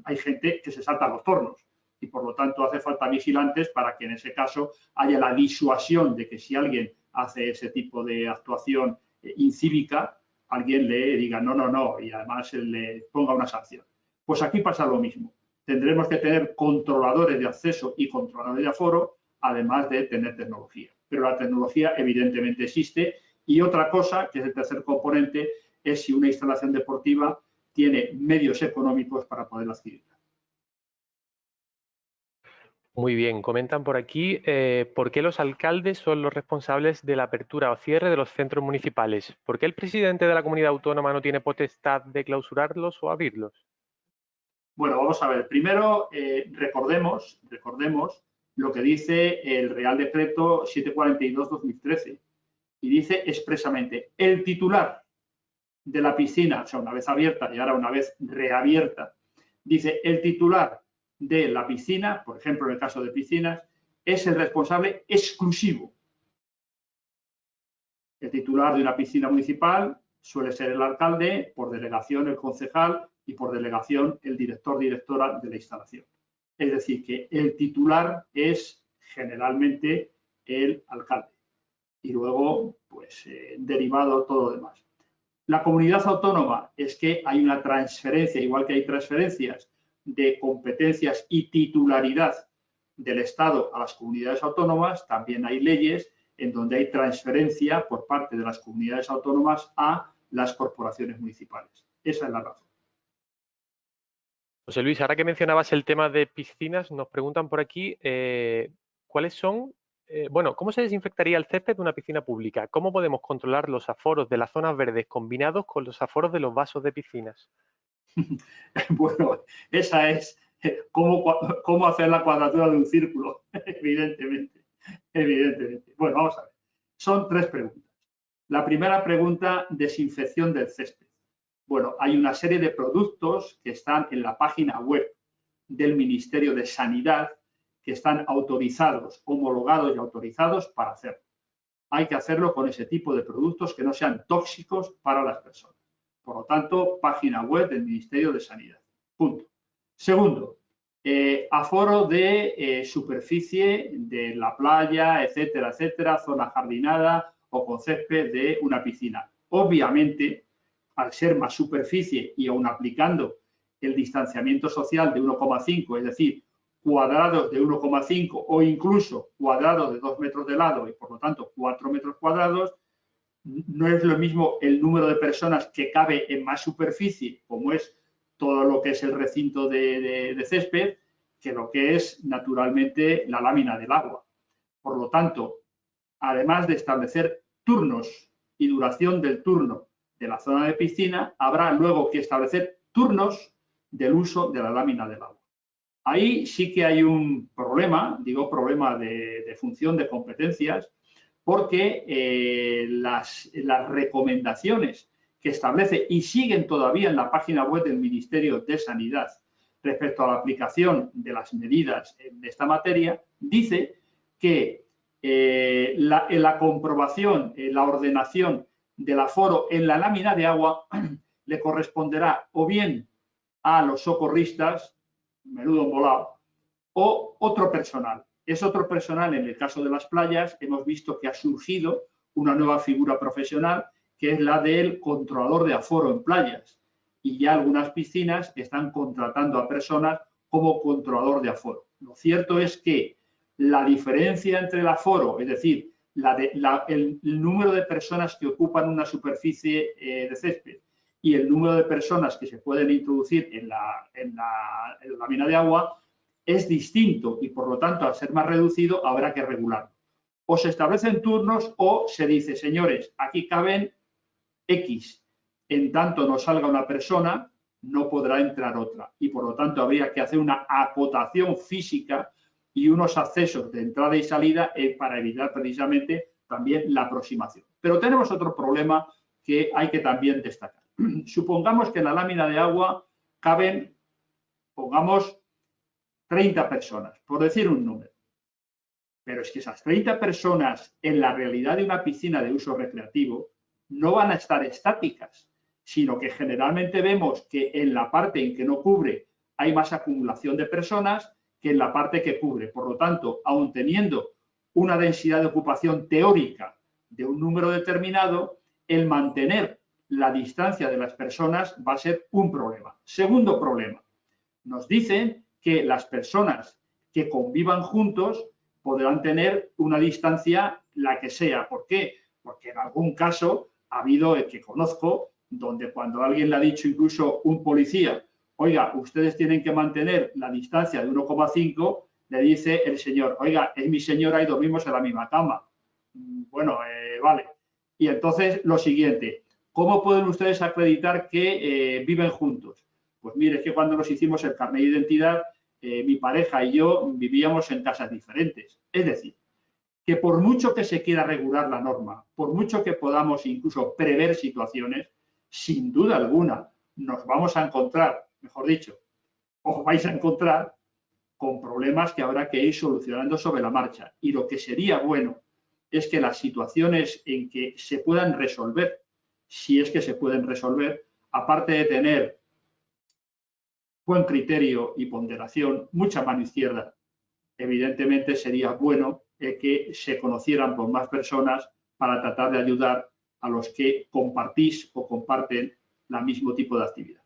hay gente que se salta los tornos y, por lo tanto, hace falta vigilantes para que en ese caso haya la disuasión de que si alguien hace ese tipo de actuación incívica, alguien le diga no, y además le ponga una sanción. Pues aquí pasa lo mismo. Tendremos que tener controladores de acceso y controladores de aforo, además de tener tecnología. Pero la tecnología evidentemente existe. Y otra cosa, que es el tercer componente, es si una instalación deportiva tiene medios económicos para poder adquirirla. Muy bien, comentan por aquí, ¿por qué los alcaldes son los responsables de la apertura o cierre de los centros municipales? ¿Por qué el presidente de la comunidad autónoma no tiene potestad de clausurarlos o abrirlos? Bueno, vamos a ver. Primero, recordemos lo que dice el Real Decreto 742-2013 y dice expresamente, el titular de la piscina, o sea, una vez abierta y ahora una vez reabierta, dice el titular de la piscina, por ejemplo, en el caso de piscinas, es el responsable exclusivo. El titular de una piscina municipal suele ser el alcalde, por delegación el concejal y por delegación el directora de la instalación. Es decir, que el titular es generalmente el alcalde y luego, pues, derivado todo lo demás. La comunidad autónoma es que hay una transferencia, igual que hay transferencias de competencias y titularidad del Estado a las comunidades autónomas, también hay leyes en donde hay transferencia por parte de las comunidades autónomas a las corporaciones municipales. Esa es la razón. José Luis, ahora que mencionabas el tema de piscinas, nos preguntan por aquí cuáles son, ¿cómo se desinfectaría el césped de una piscina pública? ¿Cómo podemos controlar los aforos de las zonas verdes combinados con los aforos de los vasos de piscinas? Bueno, esa es cómo hacer la cuadratura de un círculo, evidentemente. Bueno, vamos a ver. Son tres preguntas. La primera pregunta, desinfección del césped. Bueno, hay una serie de productos que están en la página web del Ministerio de Sanidad que están autorizados, homologados y autorizados para hacerlo. Hay que hacerlo con ese tipo de productos que no sean tóxicos para las personas. Por lo tanto, página web del Ministerio de Sanidad. Punto. Segundo, aforo de superficie de la playa, etcétera, zona jardinada o con césped de una piscina. Obviamente, al ser más superficie y aún aplicando el distanciamiento social de 1,5, es decir, cuadrados de 1,5 o incluso cuadrados de 2 metros de lado y por lo tanto 4 metros cuadrados, no es lo mismo el número de personas que cabe en más superficie, como es todo lo que es el recinto de césped, que lo que es naturalmente la lámina del agua. Por lo tanto, además de establecer turnos y duración del turno de la zona de piscina, habrá luego que establecer turnos del uso de la lámina del agua. Ahí sí que hay un problema, digo problema de función de competencias, porque las recomendaciones que establece y siguen todavía en la página web del Ministerio de Sanidad respecto a la aplicación de las medidas en esta materia, dice que la comprobación, la ordenación del aforo en la lámina de agua le corresponderá o bien a los socorristas, menudo volado, o otro personal. Es otro personal, en el caso de las playas, hemos visto que ha surgido una nueva figura profesional, que es la del controlador de aforo en playas. Y ya algunas piscinas están contratando a personas como controlador de aforo. Lo cierto es que la diferencia entre el aforo, es decir, el número de personas que ocupan una superficie de césped y el número de personas que se pueden introducir en la lámina de agua, es distinto y, por lo tanto, al ser más reducido, habrá que regularlo. O se establecen turnos o se dice, señores, aquí caben X, en tanto no salga una persona, no podrá entrar otra. Y por lo tanto habría que hacer una acotación física y unos accesos de entrada y salida para evitar precisamente también la aproximación. Pero tenemos otro problema que hay que también destacar. Supongamos que en la lámina de agua caben, pongamos, 30 personas, por decir un número. Pero es que esas 30 personas en la realidad de una piscina de uso recreativo no van a estar estáticas, sino que generalmente vemos que en la parte en que no cubre hay más acumulación de personas que en la parte que cubre. Por lo tanto, aun teniendo una densidad de ocupación teórica de un número determinado, el mantener la distancia de las personas va a ser un problema. Segundo problema, nos dicen que las personas que convivan juntos podrán tener una distancia la que sea. ¿Por qué? Porque en algún caso ha habido, el que conozco, donde cuando alguien le ha dicho incluso un policía, oiga, ustedes tienen que mantener la distancia de 1,5, le dice el señor, oiga, es mi señora y dormimos en la misma cama. Bueno, vale. Y entonces lo siguiente, ¿cómo pueden ustedes acreditar que viven juntos? Pues mire, es que cuando nos hicimos el carnet de identidad, mi pareja y yo vivíamos en casas diferentes. Es decir, que por mucho que se quiera regular la norma, por mucho que podamos incluso prever situaciones, sin duda alguna nos vamos a encontrar, mejor dicho, os vais a encontrar con problemas que habrá que ir solucionando sobre la marcha. Y lo que sería bueno es que las situaciones en que se puedan resolver, si es que se pueden resolver, aparte de tener buen criterio y ponderación, mucha mano izquierda, evidentemente sería bueno que se conocieran por más personas para tratar de ayudar a los que compartís o comparten el mismo tipo de actividad.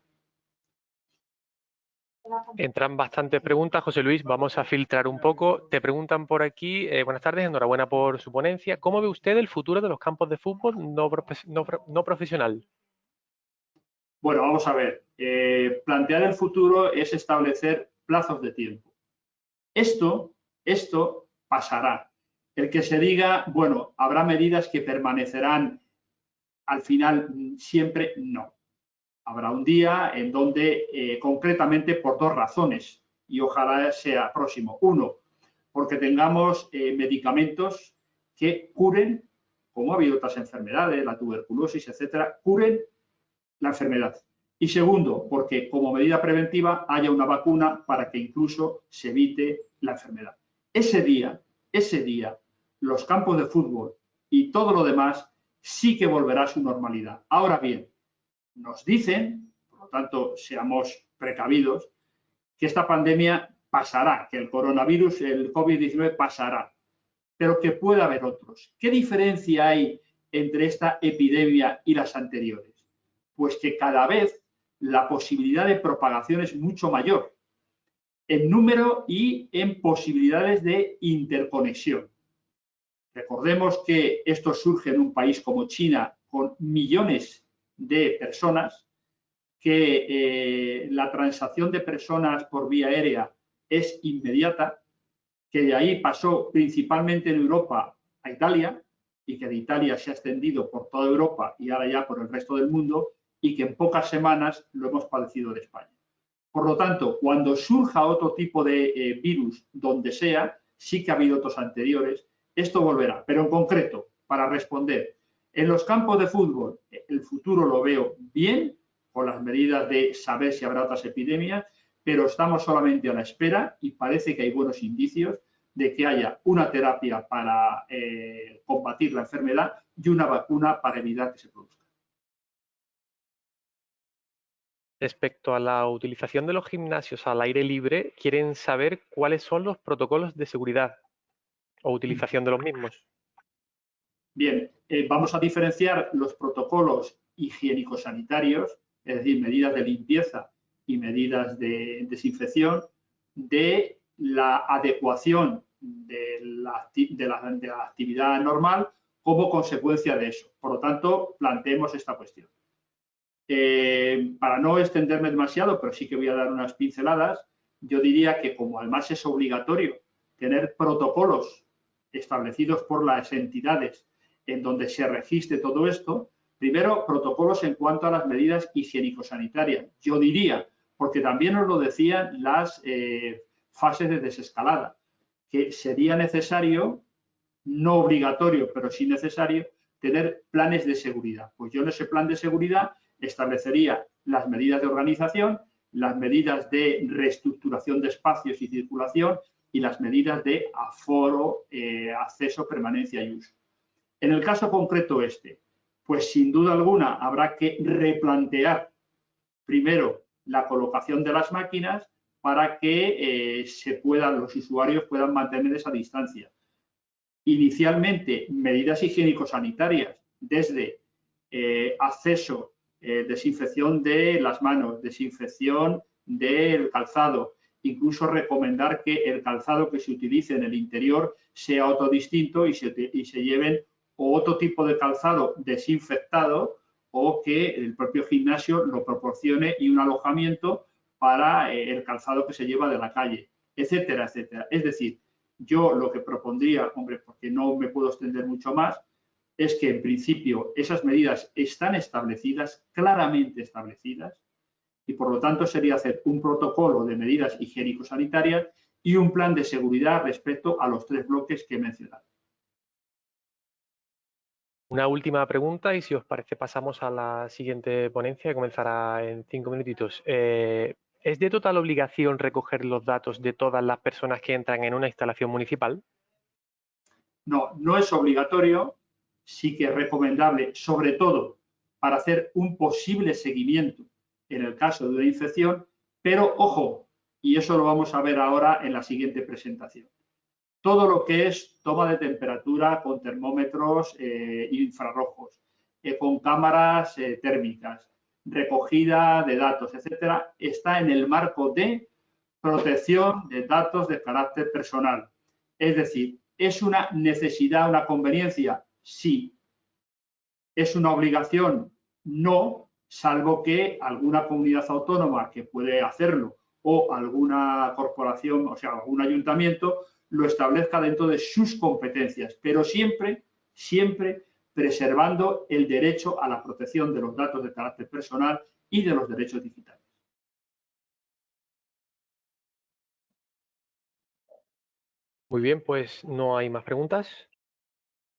Entran bastantes preguntas, José Luis, vamos a filtrar un poco. Te preguntan por aquí, buenas tardes, enhorabuena por su ponencia. ¿Cómo ve usted el futuro de los campos de fútbol no profesional? Bueno, vamos a ver. Plantear el futuro es establecer plazos de tiempo. Esto pasará. El que se diga, bueno, habrá medidas que permanecerán al final siempre, no. Habrá un día en donde, concretamente, por dos razones, y ojalá sea próximo. Uno, porque tengamos medicamentos que curen, como ha habido otras enfermedades, la tuberculosis, etcétera, curen la enfermedad. Y segundo, porque como medida preventiva haya una vacuna para que incluso se evite la enfermedad. Ese día, los campos de fútbol y todo lo demás sí que volverá a su normalidad. Ahora bien, nos dicen, por lo tanto, seamos precavidos, que esta pandemia pasará, que el coronavirus, el COVID-19 pasará, pero que puede haber otros. ¿Qué diferencia hay entre esta epidemia y las anteriores? Pues que cada vez la posibilidad de propagación es mucho mayor en número y en posibilidades de interconexión. Recordemos que esto surge en un país como China con millones de personas, que la transacción de personas por vía aérea es inmediata, que de ahí pasó principalmente en Europa a Italia y que de Italia se ha extendido por toda Europa y ahora ya por el resto del mundo y que en pocas semanas lo hemos padecido en España. Por lo tanto, cuando surja otro tipo de virus donde sea, sí que ha habido otros anteriores, esto volverá. Pero en concreto, para responder, en los campos de fútbol el futuro lo veo bien, con las medidas de saber si habrá otras epidemias, pero estamos solamente a la espera y parece que hay buenos indicios de que haya una terapia para combatir la enfermedad y una vacuna para evitar que se produzca. Respecto a la utilización de los gimnasios al aire libre, quieren saber cuáles son los protocolos de seguridad o utilización de los mismos. Bien, vamos a diferenciar los protocolos higiénico-sanitarios, es decir, medidas de limpieza y medidas de desinfección, de la adecuación de la actividad normal como consecuencia de eso. Por lo tanto, planteemos esta cuestión. Para no extenderme demasiado, pero sí que voy a dar unas pinceladas, yo diría que como además es obligatorio tener protocolos establecidos por las entidades en donde se registre todo esto, Primero, protocolos en cuanto a las medidas higiénico-sanitarias. Yo diría, porque también nos lo decían las fases de desescalada, que sería necesario, no obligatorio, pero sí necesario, tener planes de seguridad. Pues yo en ese plan de seguridad establecería las medidas de organización, las medidas de reestructuración de espacios y circulación y las medidas de aforo, acceso, permanencia y uso. En el caso concreto pues sin duda alguna habrá que replantear primero la colocación de las máquinas para que los usuarios puedan mantener esa distancia. Inicialmente, medidas higiénico-sanitarias, desde acceso, desinfección de las manos, desinfección del calzado, incluso recomendar que el calzado que se utilice en el interior sea autodistinto y se lleven otro tipo de calzado desinfectado o que el propio gimnasio lo proporcione y un alojamiento para el calzado que se lleva de la calle, etcétera, etcétera. Es decir, yo lo que propondría, hombre, porque no me puedo extender mucho más, es que en principio esas medidas están establecidas, claramente establecidas, y por lo tanto sería hacer un protocolo de medidas higiénico-sanitarias y un plan de seguridad respecto a los 3 bloques que he mencionado. Una última pregunta y si os parece pasamos a la siguiente ponencia que comenzará en 5 minutitos. ¿Es de total obligación recoger los datos de todas las personas que entran en una instalación municipal? No, no es obligatorio, sí que es recomendable, sobre todo para hacer un posible seguimiento en el caso de una infección, pero ojo, y eso lo vamos a ver ahora en la siguiente presentación. Todo lo que es toma de temperatura con termómetros infrarrojos, con cámaras térmicas, recogida de datos, etcétera, está en el marco de protección de datos de carácter personal. Es decir, ¿es una necesidad, una conveniencia? Sí. ¿Es una obligación? No, salvo que alguna comunidad autónoma que puede hacerlo o alguna corporación, o sea, algún ayuntamiento, lo establezca dentro de sus competencias, pero siempre, siempre preservando el derecho a la protección de los datos de carácter personal y de los derechos digitales. Muy bien, pues no hay más preguntas.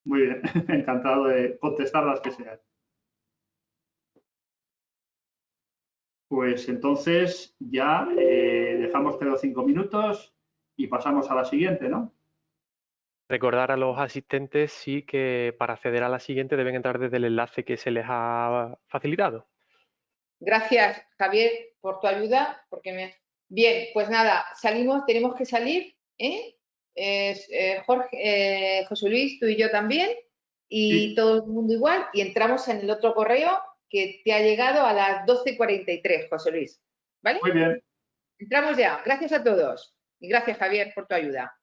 Muy bien, encantado de contestar las que sean. Pues entonces ya dejamos que los 5 minutos y pasamos a la siguiente, ¿no? Recordar a los asistentes sí que para acceder a la siguiente deben entrar desde el enlace que se les ha facilitado. Gracias, Javier, por tu ayuda. Bien, pues nada, salimos, tenemos que salir, Jorge, José Luis, tú y yo también, y Sí. todo el mundo igual, y entramos en el otro correo que te ha llegado a las 12:43, José Luis. ¿Vale? Muy bien. Entramos ya. Gracias a todos. Y gracias, Javier, por tu ayuda.